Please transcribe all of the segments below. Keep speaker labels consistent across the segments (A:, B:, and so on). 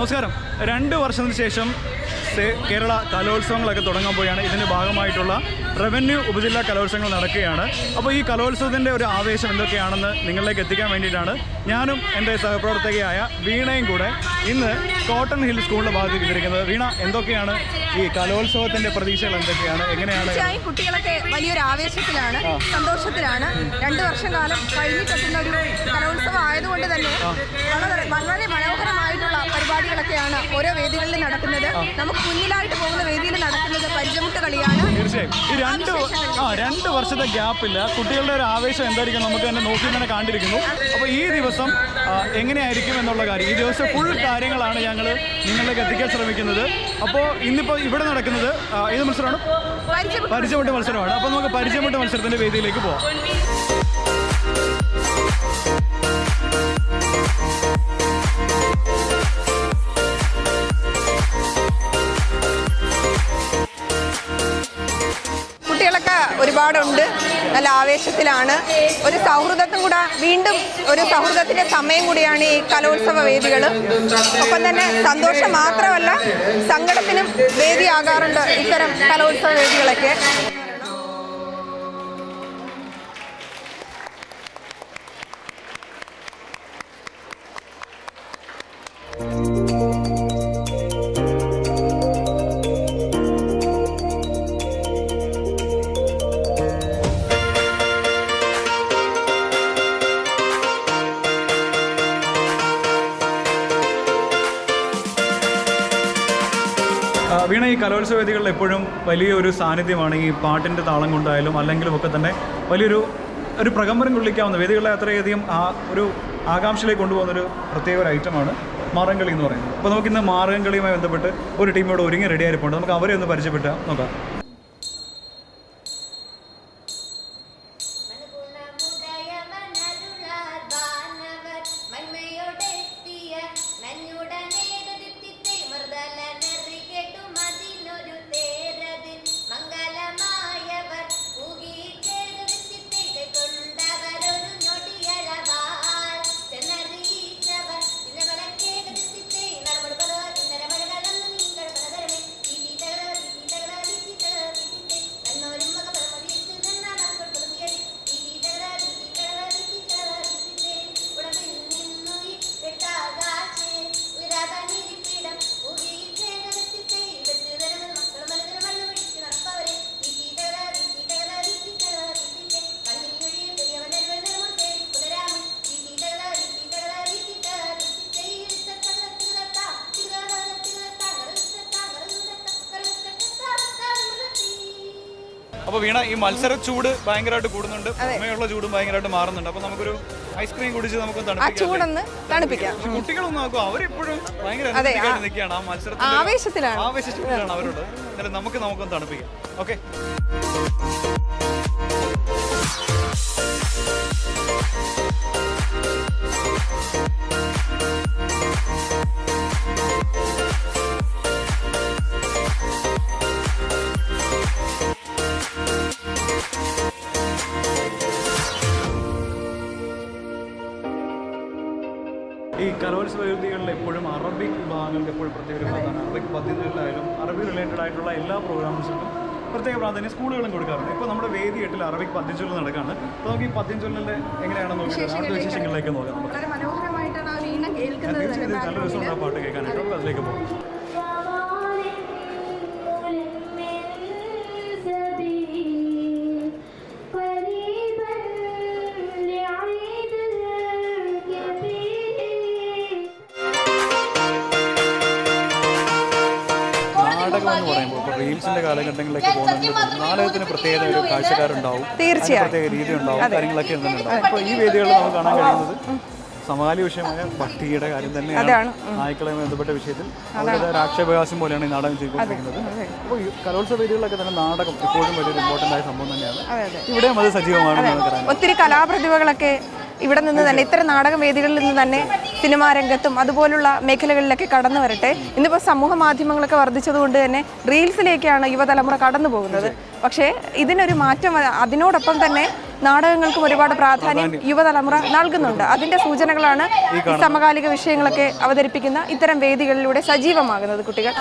A: നമസ്കാരം. 2 വർഷത്തിന് ശേഷം കേരള കലോത്സവങ്ങളൊക്കെ തുടങ്ങാൻ പോവുകയാണ്. ഇതിൻ്റെ ഭാഗമായിട്ടുള്ള റവന്യൂ ഉപജില്ലാ കലോത്സവങ്ങൾ നടക്കുകയാണ്. അപ്പോൾ ഈ കലോത്സവത്തിൻ്റെ ഒരു ആവേശം എന്തൊക്കെയാണെന്ന് നിങ്ങളിലേക്ക് എത്തിക്കാൻ വേണ്ടിയിട്ടാണ് ഞാനും എൻ്റെ സഹപ്രവർത്തകയായ വീണയും കൂടെ ഇന്ന് കോട്ടൺ ഹിൽ സ്കൂളിൻ്റെ ഭാഗത്ത് എത്തിയിരിക്കുന്നത്. വീണ, എന്തൊക്കെയാണ് ഈ കലോത്സവത്തിൻ്റെ പ്രതീക്ഷകൾ, എന്തൊക്കെയാണ്, എങ്ങനെയാണ്?
B: കുട്ടികളൊക്കെ വലിയൊരു ആവേശത്തിലാണ്, സന്തോഷത്തിലാണ്. 2 വർഷം കാലം കഴിഞ്ഞിട്ടെത്തുന്ന ഒരു കലോത്സവം ആയതുകൊണ്ട് തന്നെ വളരെ മനോഹരമായിട്ടുള്ള പരിപാടികളൊക്കെയാണ് ഓരോ വേദികളിൽ നടക്കുന്നത്. നമുക്ക് മുന്നിലായിട്ട് പോകുന്ന വേദിയിൽ നടക്കുന്നത് പരിചമുട്ട് കളിയാണ്.
A: തീർച്ചയായും ഈ 2 വർഷത്തെ ഗ്യാപ്പില്ല കുട്ടികളുടെ ഒരു ആവേശം എന്തായിരിക്കും നമുക്ക് തന്നെ നോക്കി തന്നെ കണ്ടിരിക്കുന്നു. അപ്പോൾ ഈ ദിവസം എങ്ങനെയായിരിക്കും എന്നുള്ള കാര്യം, ഈ ദിവസം ഫുൾ കാര്യങ്ങളാണ് ഞങ്ങൾ നിങ്ങളിലേക്ക് എത്തിക്കാൻ ശ്രമിക്കുന്നത്. അപ്പോൾ ഇന്നിപ്പോൾ ഇവിടെ നടക്കുന്നത് ഏത് മത്സരമാണ്? പരിചമുട്ട് മത്സരമാണ്. അപ്പോൾ നമുക്ക് പരിചമുട്ട് മത്സരത്തിൻ്റെ വേദിയിലേക്ക് പോകാം.
B: കുട്ടികളൊക്കെ ഒരുപാടുണ്ട്, നല്ല ആവേശത്തിലാണ്. ഒരു സൗഹൃദത്തും കൂടെ, വീണ്ടും ഒരു സൗഹൃദത്തിൻ്റെ സമയം കൂടിയാണ് ഈ കലോത്സവ വേദികൾ. ഒപ്പം തന്നെ സന്തോഷം മാത്രമല്ല, സങ്കടത്തിനും വേദിയാകാറുണ്ട് ഇത്തരം കലോത്സവ വേദികളൊക്കെ.
A: വീണ, ഈ കലോത്സവ വേദികളിൽ എപ്പോഴും വലിയൊരു സാന്നിധ്യമാണ് ഈ പാട്ടിൻ്റെ താളം കൊണ്ടായാലും അല്ലെങ്കിലും ഒക്കെ തന്നെ വലിയൊരു പ്രകമ്പനം കൊള്ളിക്കാവുന്ന വേദികളെ അത്രയധികം ഒരു ആകാംക്ഷയിലേക്ക് കൊണ്ടുപോകുന്നൊരു പ്രത്യേക ഒരു ഐറ്റമാണ് മാറൻകളി എന്ന് പറയുന്നത്. അപ്പോൾ നമുക്കിന്ന് മാറൻകളിയുമായി ബന്ധപ്പെട്ട് ഒരു ടീമോട് ഒരുങ്ങി റെഡി ആയിരിപ്പുണ്ട്. നമുക്ക് അവരെ ഒന്ന് പരിചയപ്പെട്ടാൽ നോക്കാം. അപ്പോൾ വീണ, ഈ മത്സര ചൂട് ഭയങ്കരമായിട്ട് കൂടുന്നുണ്ട്, പുറമേയുള്ള ചൂടും ഭയങ്കരമായിട്ട് മാറുന്നുണ്ട്. അപ്പോൾ നമുക്കൊരു ഐസ്ക്രീം കുടിച്ച് നമുക്ക്
B: തണുപ്പിക്കാം.
A: കുട്ടികളൊന്നും നോക്കും, അവരെപ്പോഴും ഭയങ്കര നിൽക്കുകയാണ് ആ മത്സരത്തിൽ, ആവേശത്തിലാണ് അവരോട്. എന്നാലും നമുക്കൊന്ന് തണുപ്പിക്കാം. ഓക്കെ, ഈ കലോത്സവ വേദികളിൽ എപ്പോഴും അറബിക് വിഭാഗങ്ങൾക്ക് എപ്പോഴും പ്രത്യേക പ്രാധാന്യം. അറബിക് പദ്യങ്ങളിലായാലും അറബി റിലേറ്റഡ് ആയിട്ടുള്ള എല്ലാ പ്രോഗ്രാംസിനും പ്രത്യേക പ്രാധാന്യം സ്കൂളുകളും കൊടുക്കാറുണ്ട്. ഇപ്പോൾ നമ്മുടെ വേദി 8 അറബിക് പദ്യചൊല്ല് നടക്കുകയാണ്. അപ്പോൾ നമുക്ക് ഈ പദ്യചൊല്ലിൻ്റെ എങ്ങനെയാണെന്ന് നോക്കിയിട്ട് അടുത്ത വിശേഷങ്ങളിലേക്ക് നോക്കാം. തീർച്ചയായും നല്ല രസമുണ്ട് ആ പാട്ട് കേൾക്കാനായിട്ട്. നമുക്ക് അതിലേക്ക് പോകാം. നാടകം എന്ന് പറയുമ്പോൾ ഇപ്പോൾ റീൽസിന്റെ കാലഘട്ടങ്ങളിലേക്ക് പോകുന്നത് നാടകത്തിന് പ്രത്യേക ഒരു കാഴ്ചക്കാരുണ്ടാവും, പ്രത്യേക രീതി ഉണ്ടാവും, കാര്യങ്ങളൊക്കെ ഉണ്ടാവും. അപ്പോൾ ഈ വേദികളിൽ നമുക്ക് കാണാൻ കഴിയുന്നത് സമകാലിക വിഷയമായ പട്ടിയുടെ കാര്യം തന്നെയാണ്. നായ്ക്കളെ ബന്ധപ്പെട്ട വിഷയത്തിൽ അവരുടെ ആക്ഷേപഹാസ്യം പോലെയാണ് ഈ നാടകം ചെയ്തുകൊണ്ടിരിക്കുന്നത്. അപ്പോൾ ഈ കലോത്സവ വേദികളിലൊക്കെ തന്നെ നാടകം എപ്പോഴും വലിയൊരു ഇമ്പോർട്ടൻ്റ് ആയ സംഭവം തന്നെയാണ്. ഇവിടെയും അത് സജീവമാണ്.
B: ഒത്തിരി കലാപ്രതിഭകളൊക്കെ ഇവിടെ നിന്ന് തന്നെ, ഇത്തരം നാടക വേദികളിൽ നിന്ന് തന്നെ സിനിമാ രംഗത്തും അതുപോലുള്ള മേഖലകളിലൊക്കെ കടന്നു വരട്ടെ. ഇന്നിപ്പോൾ സമൂഹ മാധ്യമങ്ങളൊക്കെ വർദ്ധിച്ചതുകൊണ്ട് തന്നെ റീൽസിലേക്കാണ് യുവതലമുറ കടന്നു പോകുന്നത്. പക്ഷേ ഇതിനൊരു മാറ്റം, അതിനോടൊപ്പം തന്നെ നാടകങ്ങൾക്കും ഒരുപാട് പ്രാധാന്യം യുവതലമുറ നൽകുന്നുണ്ട്. അതിന്റെ സൂചനകളാണ് ഈ സമകാലിക വിഷയങ്ങളൊക്കെ അവതരിപ്പിക്കുന്ന ഇത്തരം വേദികളിലൂടെ സജീവമാകുന്നത് കുട്ടികൾ.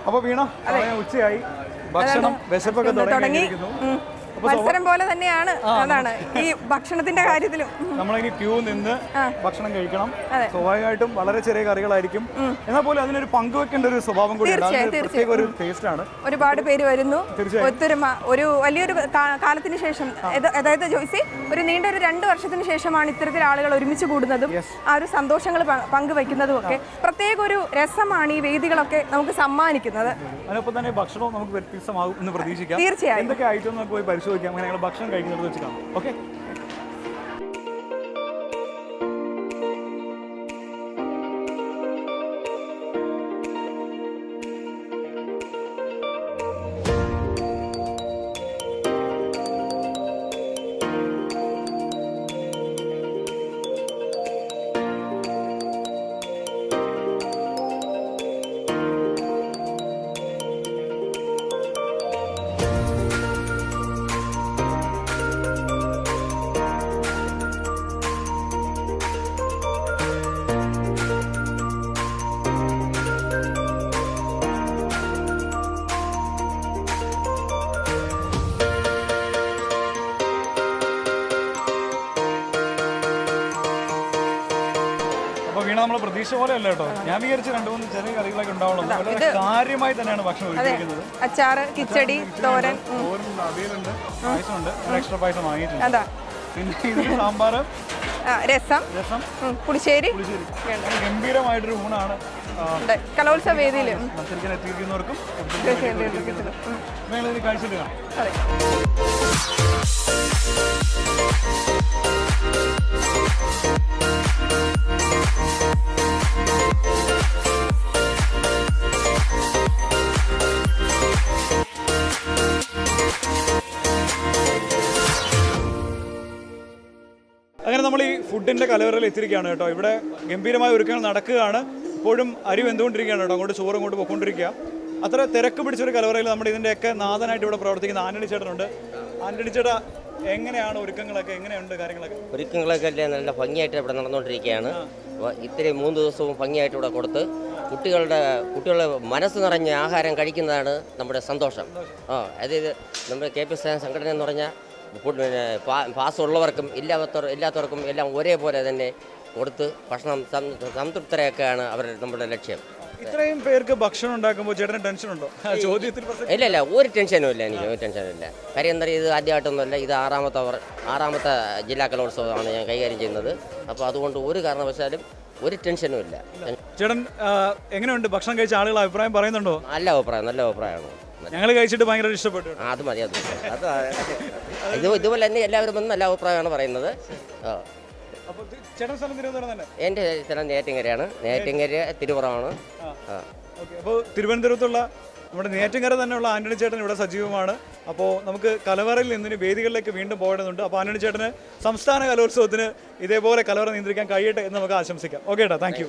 A: അപ്പൊ വീണ ഉച്ചയായി, ഭക്ഷണം വിശപ്പൊക്കെ തുടങ്ങി.
B: മത്സരം പോലെ തന്നെയാണ്. അതാണ് ഈ ഭക്ഷണത്തിന്റെ കാര്യത്തിലും
A: നമ്മളിനി ക്യൂ നിന്ന് ഭക്ഷണം കഴിക്കണം. സ്വാഭാവികമായിട്ടും വളരെ ചെറിയ കറികളായിരിക്കും, എന്നാൽ പോലും അതിനൊരു പങ്കുവെക്കേണ്ട ഒരു സ്വഭാവം കൂടിയാണ്. ഒരു ടേസ്റ്റ് ആണ്.
B: ഒരുപാട് പേര് വരുന്നു, ഒത്തൊരുമ. ഒരു വലിയൊരു കാലത്തിന് ശേഷം, അതായത് ജോയ്സി, ഒരു നീണ്ട ഒരു 2 വർഷത്തിന് ശേഷമാണ് ഇത്തരത്തിൽ ആളുകൾ ഒരുമിച്ച് കൂടുന്നതും ആ ഒരു സന്തോഷങ്ങൾ പങ്കുവെക്കുന്നതും ഒക്കെ. പ്രത്യേക ഒരു രസമാണ് ഈ വേദികളൊക്കെ നമുക്ക് സമ്മാനിക്കുന്നത്.
A: അതിനൊപ്പം തന്നെ ഭക്ഷണവും നമുക്ക് വ്യത്യസ്തമാകും എന്ന് പ്രതീക്ഷിക്കാം.
B: തീർച്ചയായും.
A: എന്തൊക്കെ ഐറ്റം നമുക്ക് പോയി പരിശോധിക്കാം. അങ്ങനെ ഞങ്ങൾ ഭക്ഷണം കഴിക്കുന്നത് വെച്ച് കാണാം. ഓക്കെ. നമ്മൾ പ്രതീക്ഷ പോലെ അല്ല കേട്ടോ. ഞാൻ വിചാരിച്ച 2-3 ചെറിയ കറികളൊക്കെ ഉണ്ടാവുള്ളൂ. വളരെ കാര്യമായി തന്നെയാണ് ഭക്ഷണം ഒരുക്കിയിരിക്കുന്നത്.
B: അച്ചാറ്, കിച്ചടി, തോരൻ,
A: അവിയലുണ്ട്, പായസമുണ്ട്. എക്സ്ട്രാ പായസം വാങ്ങിയിട്ടുണ്ട്. പിന്നെ ഇതിന് സാമ്പാർ,
B: രസം, പുളിശ്ശേരി.
A: ഗംഭീരമായിട്ടൊരു ഊണാണ്
B: കലോത്സവ വേദിയിൽ
A: മത്സരിക്കാൻ എത്തിയിരിക്കുന്നവർക്കും കാഴ്ചയിൽ കാണാം. അങ്ങനെ നമ്മൾ ഈ ഫുഡിൻ്റെ കലവറയിൽ എത്തിയിരിക്കുകയാണ് കേട്ടോ. ഇവിടെ ഗംഭീരമായ ഒരുക്കങ്ങൾ നടക്കുകയാണ്. ഇപ്പോഴും അരി വെന്തുകൊണ്ടിരിക്കുകയാണ് കേട്ടോ. അങ്ങോട്ട് ചോറ് അങ്ങോട്ട് പോയിക്കൊണ്ടിരിക്കുക. അത്ര തിരക്ക് പിടിച്ചൊരു കലവറയിൽ നമ്മുടെ ഇതിൻ്റെയൊക്കെ നാഥനായിട്ട് ഇവിടെ പ്രവർത്തിക്കുന്ന ആന്റണി ചേട്ടനുണ്ട്. ആന്റണി ചേട്ടാ, എങ്ങനെയാണ് ഒരുക്കങ്ങളൊക്കെ, എങ്ങനെയുണ്ട് കാര്യങ്ങളൊക്കെ?
C: ഒരുക്കങ്ങളൊക്കെ അല്ലേ നല്ല ഭംഗിയായിട്ട് ഇവിടെ നടന്നുകൊണ്ടിരിക്കുകയാണ്. ഇത്രയും 3 ദിവസവും ഭംഗിയായിട്ട് ഇവിടെ കൊടുത്ത് കുട്ടികളുടെ മനസ്സ് നിറഞ്ഞ ആഹാരം കഴിക്കുന്നതാണ് നമ്മുടെ സന്തോഷം. അതായത് നമ്മുടെ KPS സംഘടന എന്ന് പറഞ്ഞാൽ പിന്നെ പാസ്സുള്ളവർക്കും ഇല്ലാത്തവർക്കും എല്ലാം ഒരേപോലെ തന്നെ കൊടുത്ത് ഭക്ഷണം സംതൃപ്തരെയൊക്കെയാണ് നമ്മുടെ ലക്ഷ്യം.
A: ഇത്രയും പേർക്ക് ഭക്ഷണം ഉണ്ടാക്കുമ്പോൾ ചേട്ടന് ടെൻഷൻ ഉണ്ടോ? ചോദ്യത്തിൽ
C: ഇല്ല, ഒരു ടെൻഷനും ഇല്ല. എനിക്ക് ഒരു ടെൻഷനും ഇല്ല. കാര്യം എന്താ പറയുക, ഇത് ആദ്യമായിട്ടൊന്നുമല്ല. ഇത് ആറാമത്തെ ജില്ലാ കലോത്സവമാണ് ഞാൻ കൈകാര്യം ചെയ്യുന്നത്. അപ്പോൾ അതുകൊണ്ട് ഒരു കാരണവശാലും ഒരു ടെൻഷനും ഇല്ല.
A: ചേട്ടൻ എങ്ങനെയുണ്ട്? ഭക്ഷണം കഴിച്ച ആളുകൾ അഭിപ്രായം പറയുന്നുണ്ടോ?
C: നല്ല അഭിപ്രായമാണ്.
A: ഞങ്ങൾ കഴിച്ചിട്ട് ഭയങ്കര ഇഷ്ടപ്പെട്ടു.
C: അത് മതി. ഇതുപോലെ തന്നെ എല്ലാവരും വന്ന് നല്ല അഭിപ്രായമാണ് പറയുന്നത്. എൻ്റെ സ്ഥലം നെയ്യാറ്റിൻകരയാണ്. നെയ്യാറ്റിൻകര തിരുവറമാണ്.
A: അപ്പോൾ തിരുവനന്തപുരത്തുള്ള നമ്മുടെ നെയ്യാറ്റിൻകര തന്നെയുള്ള ആന്റണി ചേട്ടൻ ഇവിടെ സജീവമാണ്. അപ്പോൾ നമുക്ക് കലവറയിൽ നിന്നിന് വേദികളിലേക്ക് വീണ്ടും പോകേണ്ടതുണ്ട്. അപ്പോൾ ആന്റണി ചേട്ടന് സംസ്ഥാന കലോത്സവത്തിന് ഇതേപോലെ കലവറ നിയന്ത്രിക്കാൻ കഴിയട്ടെ എന്ന് നമുക്ക് ആശംസിക്കാം. ഓക്കെ കേട്ടോ, താങ്ക് യു.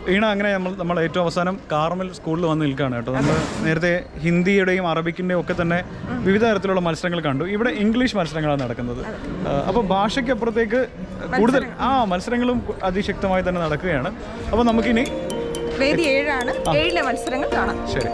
A: വീണ, അങ്ങനെ നമ്മൾ ഏറ്റവും അവസാനം കാർമൽ സ്കൂളിൽ വന്ന് നിൽക്കുകയാണ് കേട്ടോ. നമ്മൾ നേരത്തെ ഹിന്ദിയുടെയും അറബിക്കിൻ്റെയും ഒക്കെ തന്നെ വിവിധ തരത്തിലുള്ള മത്സരങ്ങൾ കണ്ടു. ഇവിടെ ഇംഗ്ലീഷ് മത്സരങ്ങളാണ് നടക്കുന്നത്. അപ്പോൾ ഭാഷയ്ക്കപ്പുറത്തേക്ക് കൂടുതൽ മത്സരങ്ങളും അതിശക്തമായി തന്നെ നടക്കുകയാണ്. അപ്പോൾ നമുക്കിനി
B: വേദി 7 ആണ്. 7 മത്സരങ്ങൾ കാണാം.
A: ശരി.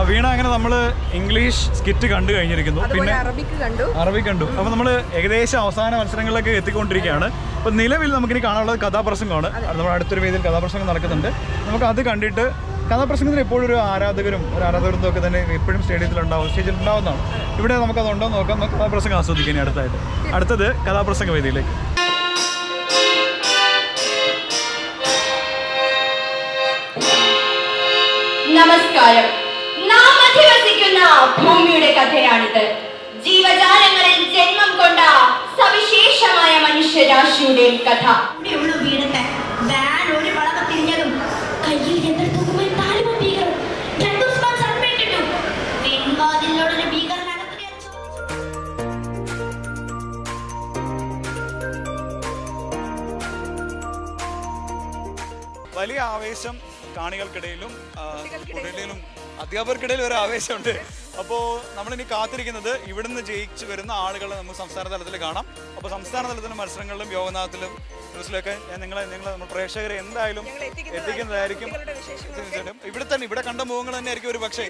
A: വീണ, അങ്ങനെ നമ്മൾ ഇംഗ്ലീഷ് സ്കിറ്റ് കണ്ടു കഴിഞ്ഞിരിക്കുന്നു. പിന്നെ അറബിക് കണ്ടു. അപ്പോൾ നമ്മൾ ഏകദേശം അവസാന മത്സരങ്ങളിലേക്ക് എത്തിക്കൊണ്ടിരിക്കുകയാണ്. അപ്പോൾ നിലവിൽ നമുക്കിനി കാണാനുള്ളത് കഥാപ്രസംഗമാണ്. നമ്മുടെ അടുത്തൊരു വേദിയിൽ കഥാപ്രസംഗം നടക്കുന്നുണ്ട്. നമുക്ക് അത് കണ്ടിട്ട് കഥാപ്രസംഗത്തിന് എപ്പോഴും ഒരു ആരാധകരും ഒക്കെ തന്നെ എപ്പോഴും സ്റ്റേഡിയത്തിലുണ്ടാവും, സ്റ്റേജിൽ ഉണ്ടാവുന്നതാണ്. ഇവിടെ നമുക്കതുണ്ടോ നോക്കാം. നമുക്ക് കഥാപ്രസംഗം ആസ്വദിക്കാൻ അടുത്തായിട്ട്. അടുത്തത് കഥാപ്രസംഗ വേദിയിലേക്ക്.
D: നമസ്കാരം. നാം അധിവസിക്കുന്ന ഭൂമിയുടെ കഥയാണിത്. ജീവജാലങ്ങളിൽ ജന്മം കൊണ്ട സവിശേഷമായ മനുഷ്യരാശിയുടെ കഥ. ഇവിടെയുള്ള വീടത്തെ വാൻ ഒരു വളവ് തിരിഞ്ഞതും കയ്യിൽ യന്ത്രത്തൂക്കുമായി താലിബാൻ ഭീകരർ ഹിന്ദുസ്ഥാൻ സർപ്പേറ്റിട്ടു. പിൻവാതിലോടൊരു ഭീകരനകത്ത്
A: വലിയ ആവേശം കാണികൾക്കിടയിലും കുട്ടികളിലും അധ്യാപകർക്കിടയിലും ഒരു ആവേശമുണ്ട്. അപ്പോൾ നമ്മളിനി കാത്തിരിക്കുന്നത് ഇവിടുന്ന് ജയിച്ചു വരുന്ന ആളുകളെ നമുക്ക് സംസ്ഥാന തലത്തിൽ കാണാം. അപ്പോൾ സംസ്ഥാന തലത്തിലും മത്സരങ്ങളിലും യോഗനാഥത്തിലും ന്യൂസിലൊക്കെ നിങ്ങൾ നമ്മൾ പ്രേക്ഷകരെ എന്തായാലും എത്തിക്കുന്നതായിരിക്കും. ഇവിടെ കണ്ട മുഖങ്ങൾ തന്നെ ആയിരിക്കും ഒരു പക്ഷേ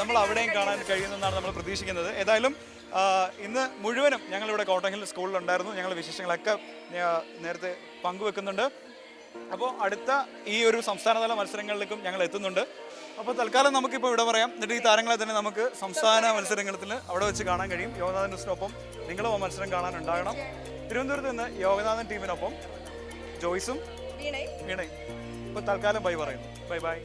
A: നമ്മൾ അവിടെയും കാണാൻ കഴിയുമെന്നാണ് നമ്മൾ പ്രതീക്ഷിക്കുന്നത്. ഏതായാലും ഇന്ന് മുഴുവനും ഞങ്ങളിവിടെ കോട്ടയം ഹിൽ സ്കൂളിലുണ്ടായിരുന്നു. ഞങ്ങൾ വിശേഷങ്ങളൊക്കെ നേരത്തെ പങ്കുവെക്കുന്നുണ്ട്. അപ്പോൾ അടുത്ത ഈ ഒരു സംസ്ഥാനതല മത്സരങ്ങളിലേക്കും ഞങ്ങൾ എത്തുന്നുണ്ട്. അപ്പോൾ തൽക്കാലം നമുക്കിപ്പോൾ ഇവിടെ പറയാം. എന്നിട്ട് ഈ താരങ്ങളെ തന്നെ നമുക്ക് സംസ്ഥാന മത്സരങ്ങളിൽ അവിടെ വെച്ച് കാണാൻ കഴിയും. യോഗനാഥൻ ന്യൂസിനൊപ്പം നിങ്ങളും ആ മത്സരം കാണാനുണ്ടാകണം. തിരുവനന്തപുരത്ത് നിന്ന് യോഗനാഥൻ ടീമിനൊപ്പം ജോയ്സും വീണയും. ഇപ്പോൾ തൽക്കാലം ബൈ പറയുന്നു. Bye bye.